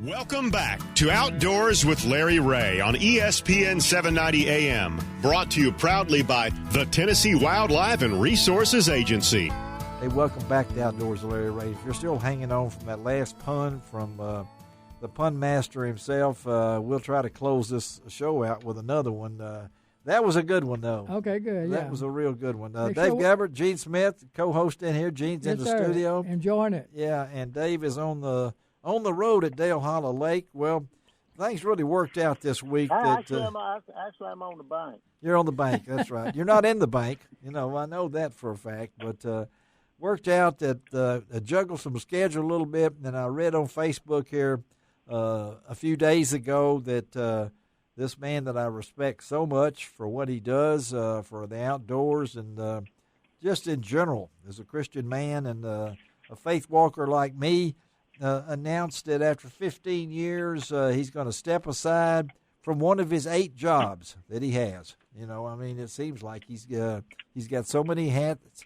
Welcome back to Outdoors with Larry Ray on ESPN 790 AM, brought to you proudly by the Tennessee Wildlife and Resources Agency. Hey, welcome back to Outdoors with Larry Ray. If you're still hanging on from that last pun from the pun master himself, we'll try to close this show out with another one. That was a good one, though. Okay, good. That was a real good one. Dave Gabbert, Gene Smith, co-host in here. Gene's in the studio. Enjoying it. Yeah, and Dave is on the road at Dale Hollow Lake. Well, things really worked out this week. Actually, I'm on the bank. You're on the bank. That's right. You're not in the bank. I know that for a fact. But worked out that I juggled some schedule a little bit, and I read on Facebook here a few days ago that this man that I respect so much for what he does for the outdoors and just in general as a Christian man and a faith walker like me, announced that after 15 years he's going to step aside from one of his 8 jobs that he has. It seems like he's got so many hats,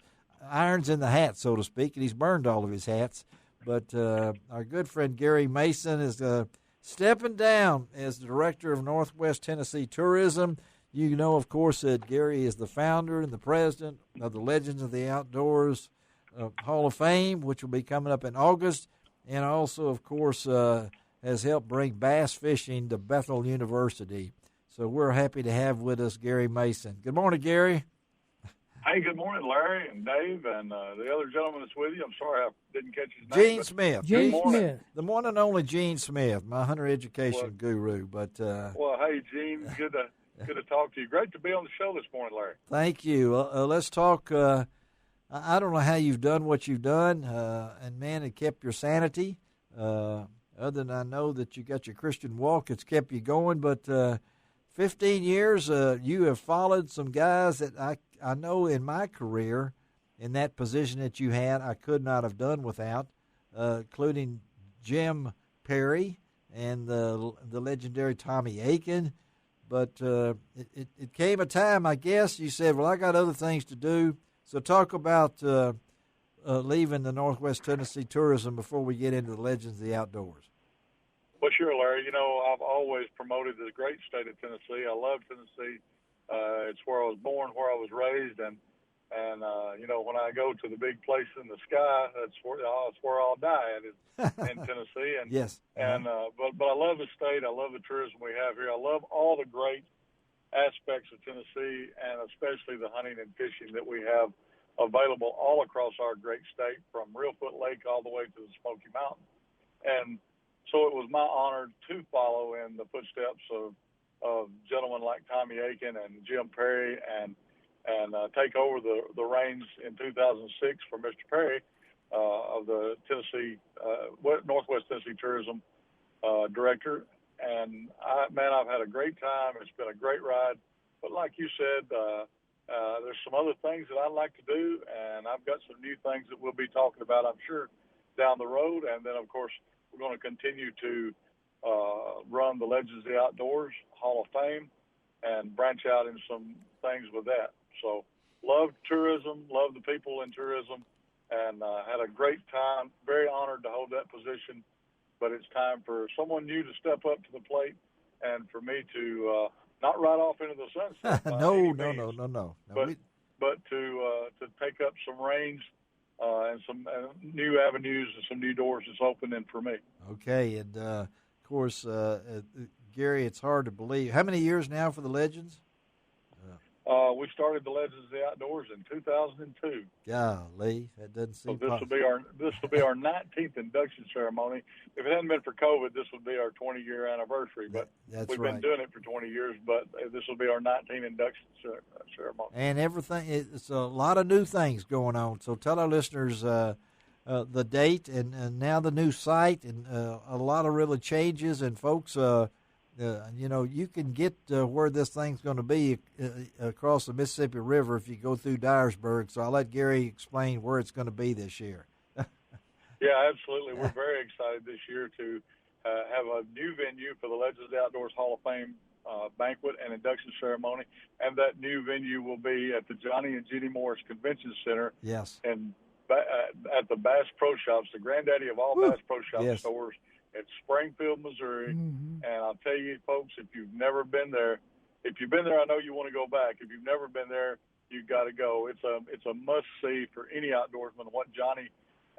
irons in the hat, so to speak, and he's burned all of his hats. But our good friend Garry Mason is stepping down as the director of Northwest Tennessee Tourism. You know, of course, that Garry is the founder and the president of the Legends of the Outdoors Hall of Fame, which will be coming up in August, and also, of course, has helped bring bass fishing to Bethel University. So we're happy to have with us Garry Mason. Good morning, Garry. Hey, good morning, Larry and Dave and the other gentleman that's with you. I'm sorry I didn't catch his name. Gene Smith. Gene Smith. The one and only Gene Smith, my hunter education guru. But well, hey, Gene, good to talk to you. Great to be on the show this morning, Larry. Thank you. Let's talk. I don't know how you've done what you've done, and, man, it kept your sanity. Other than I know that you got your Christian walk, it's kept you going. But 15 years, you have followed some guys that I know in my career, in that position that you had, I could not have done without, including Jim Perry and the legendary Tommy Aiken. But it came a time, I guess, you said, well, I got other things to do. So talk about leaving the Northwest Tennessee Tourism before we get into the Legends of the Outdoors. Well, sure, Larry. I've always promoted this great state of Tennessee. I love Tennessee. It's where I was born, where I was raised, and when I go to the big place in the sky, that's where I'll die in Tennessee. And yes, but I love the state. I love the tourism we have here. I love all the great aspects of Tennessee, and especially the hunting and fishing that we have available all across our great state, from Reelfoot Lake all the way to the Smoky Mountains. And so it was my honor to follow in the footsteps of gentlemen like Tommy Aiken and Jim Perry and take over the reins in 2006 for Mr. Perry of the Tennessee Northwest Tennessee Tourism Director. And I've had a great time. It's been a great ride. But like you said, there's some other things that I'd like to do, and I've got some new things that we'll be talking about, I'm sure, down the road. And then, of course, we're going to continue to run the Legends of the Outdoors Hall of Fame and branch out in some things with that. So love tourism, love the people in tourism, and had a great time. Very honored to hold that position. But it's time for someone new to step up to the plate and for me to not ride off into the sunset. No. But to take up some reins and some new avenues and some new doors that's opening for me. Okay, and of course, Garry, it's hard to believe. How many years now for the Legends? We started the Legends of the Outdoors in 2002. Golly, that doesn't seem. So this will be our 19th induction ceremony. If it hadn't been for COVID, this would be our 20-year anniversary. But we've been doing it for 20 years. But this will be our 19th induction ceremony. And everything, it's a lot of new things going on. So tell our listeners the date and now the new site and a lot of really changes. And folks, you can get where this thing's going to be across the Mississippi River if you go through Dyersburg. So I'll let Garry explain where it's going to be this year. Yeah, absolutely. We're very excited this year to have a new venue for the Legends of the Outdoors Hall of Fame banquet and induction ceremony. And that new venue will be at the Johnny and Jenny Morris Convention Center. Yes. And at the Bass Pro Shops, the granddaddy of all Bass Pro Shop stores It's Springfield, Missouri. And I'll tell you, folks, if you've never been there, I know you want to go back. If you've never been there, you've got to go. It's a must-see for any outdoorsman, what Johnny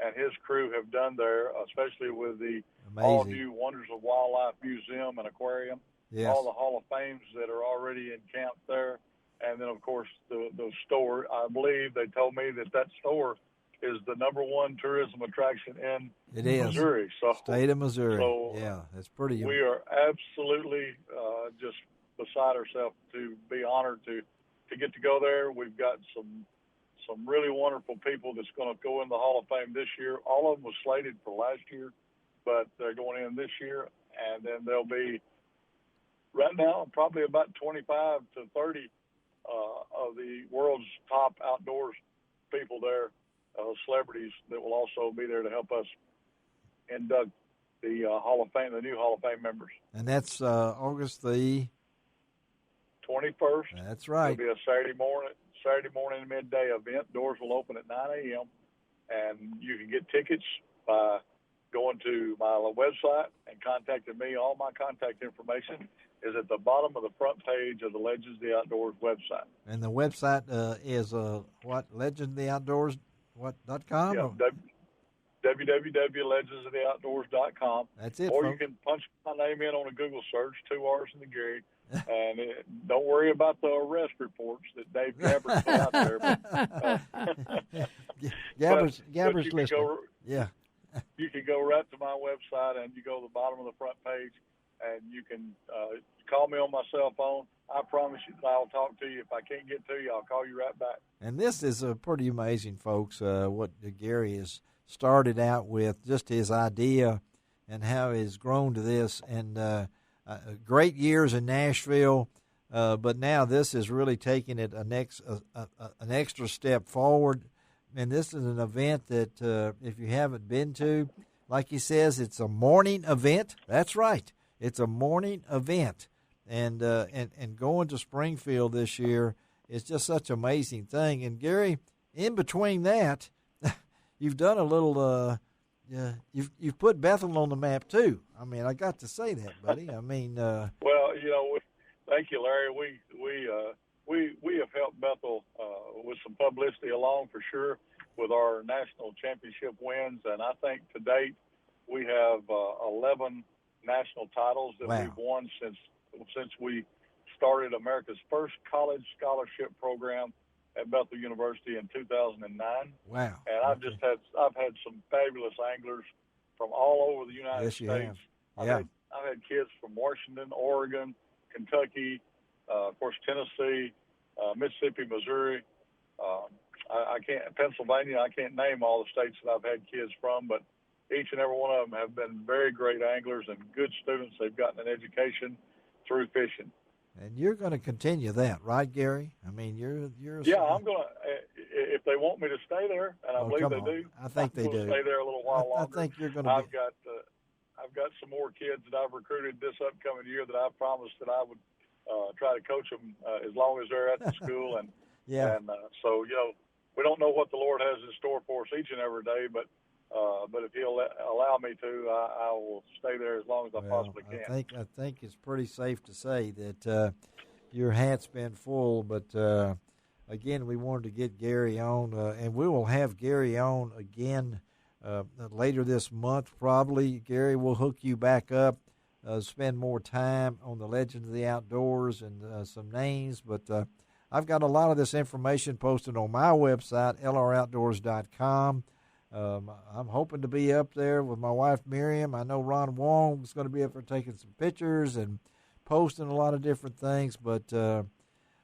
and his crew have done there, especially with the all-new Wonders of Wildlife Museum and Aquarium. Yes. All the Hall of Fames that are already encamped there. And then, of course, the store. I believe they told me that store is the #1 tourism attraction in Missouri. So, state of Missouri. So yeah, that's pretty. We are absolutely just beside ourselves to be honored to get to go there. We've got some really wonderful people that's going to go in the Hall of Fame this year. All of them was slated for last year, but they're going in this year. And then there'll be, right now, probably about 25 to 30 of the world's top outdoors people there, celebrities that will also be there to help us induct the Hall of Fame, the new Hall of Fame members. And that's August the 21st. That's right. It'll be a Saturday morning midday event. Doors will open at 9 a.m. And you can get tickets by going to my website and contacting me. All my contact information is at the bottom of the front page of the Legends of the Outdoors website. And the website is what? legendsoftheoutdoors.com? Yeah, www.legendsoftheoutdoors.com. That's it. Or folks. you can punch my name in on a Google search, 2 R's in the Garry. And don't worry about the arrest reports that Dave Gabbers put out there. Gabbers you listening. You can go right to my website and you go to the bottom of the front page and you can call me on my cell phone. I promise you I'll talk to you. If I can't get to you, I'll call you right back. And this is pretty amazing, folks, what Garry has started out with, just his idea and how he's grown to this. And great years in Nashville, but now this is really taking it an extra step forward. And this is an event that if you haven't been to, like he says, it's a morning event. That's right. It's a morning event. And going to Springfield this year is just such an amazing thing. And, Garry, in between that, you've done a little you've put Bethel on the map, too. I mean, I got to say that, buddy. I mean. Well, thank you, Larry. We have helped Bethel with some publicity along for sure with our national championship wins. And I think to date we have 11 national titles that we've won since we started America's first college scholarship program at Bethel University in 2009. Wow! And I've had some fabulous anglers from all over the United States. I've had kids from Washington, Oregon, Kentucky, of course Tennessee, Mississippi, Missouri. Pennsylvania. I can't name all the states that I've had kids from, but each and every one of them have been very great anglers and good students. They've gotten an education through fishing. And you're going to continue that, right, Garry? I mean, you're. Yeah, I'm going to. If they want me to stay there, and I believe they do. I think they do. Stay there a little while longer. I think you're going to. I've got some more kids that I've recruited this upcoming year that I promised that I would try to coach them as long as they're at the school. And so we don't know what the Lord has in store for us each and every day, but if He'll allow me to, I will stay there as long as I possibly can. I think it's pretty safe to say that your hat's been full, but again, we wanted to get Garry on, and we will have Garry on again later this month probably. Garry, we'll hook you back up, spend more time on the Legends of the Outdoors and some names, but I've got a lot of this information posted on my website, lroutdoors.com. I'm hoping to be up there with my wife, Miriam. I know Ron Wong is going to be up there taking some pictures and posting a lot of different things. But,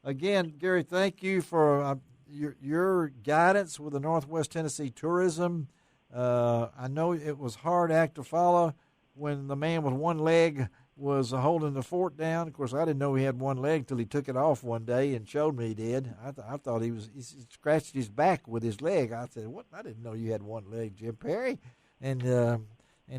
again, Garry, thank you for your guidance with the Northwest Tennessee Tourism. I know it was a hard act to follow when the man with one leg was holding the fort down. Of course, I didn't know he had one leg till he took it off one day and showed me he did. I thought he scratched his back with his leg. I said, "What? I didn't know you had one leg, Jim Perry." And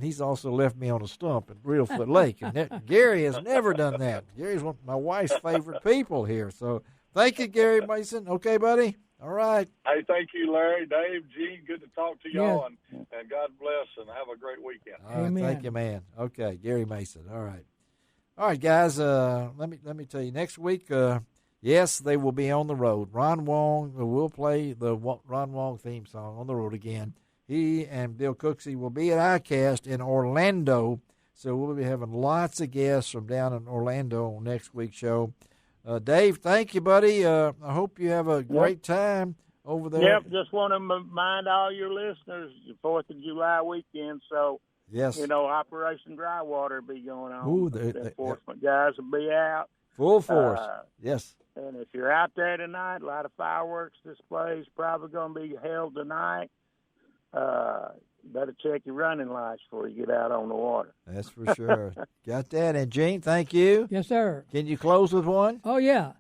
he's also left me on a stump at Reelfoot Lake. And Garry has never done that. Gary's one of my wife's favorite people here. So thank you, Garry Mason. Okay, buddy? All right. Hey, thank you, Larry, Dave, Gene. Good to talk to y'all, Yeah. and God bless, and have a great weekend. All right. Amen. Thank you, man. Okay, Garry Mason. All right. All right, guys. Let me tell you. Next week, yes, they will be on the road. Ron Wong will play the Ron Wong theme song on the road again. He and Bill Cooksey will be at ICAST in Orlando, so we'll be having lots of guests from down in Orlando on next week's show. Dave, thank you, buddy. I hope you have a great time over there. Yep, just want to remind all your listeners the 4th of July weekend, so, Yes. Operation Dry Water will be going on. Ooh, the enforcement guys will be out. Full force. Yes. And if you're out there tonight, a lot of fireworks displays probably going to be held tonight. Better check your running lights before you get out on the water. That's for sure. Got that. And, Gene, thank you. Yes, sir. Can you close with one? Oh, yeah.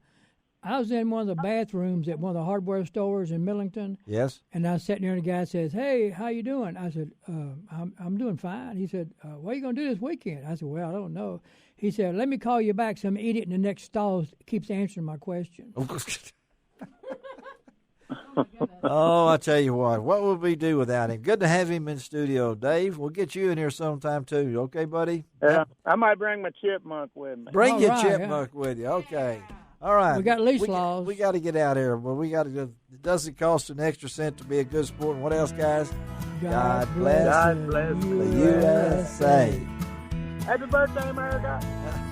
I was in one of the bathrooms at one of the hardware stores in Millington. Yes. And I was sitting there, and the guy says, "Hey, how you doing?" I said, I'm doing fine. He said, "What are you going to do this weekend?" I said, "Well, I don't know." He said, "Let me call you back. Some idiot in the next stall keeps answering my question." Oh, I tell you what would we do without him? Good to have him in studio, Dave. We'll get you in here sometime too. Okay, buddy? Yeah, I might bring my chipmunk with me. Bring All your right, chipmunk with you. Okay. All right. We got leash laws. We got to get out of here, but we got to go. It doesn't cost an extra cent to be a good sport. And what else, guys? God bless God bless the USA. Happy birthday, America.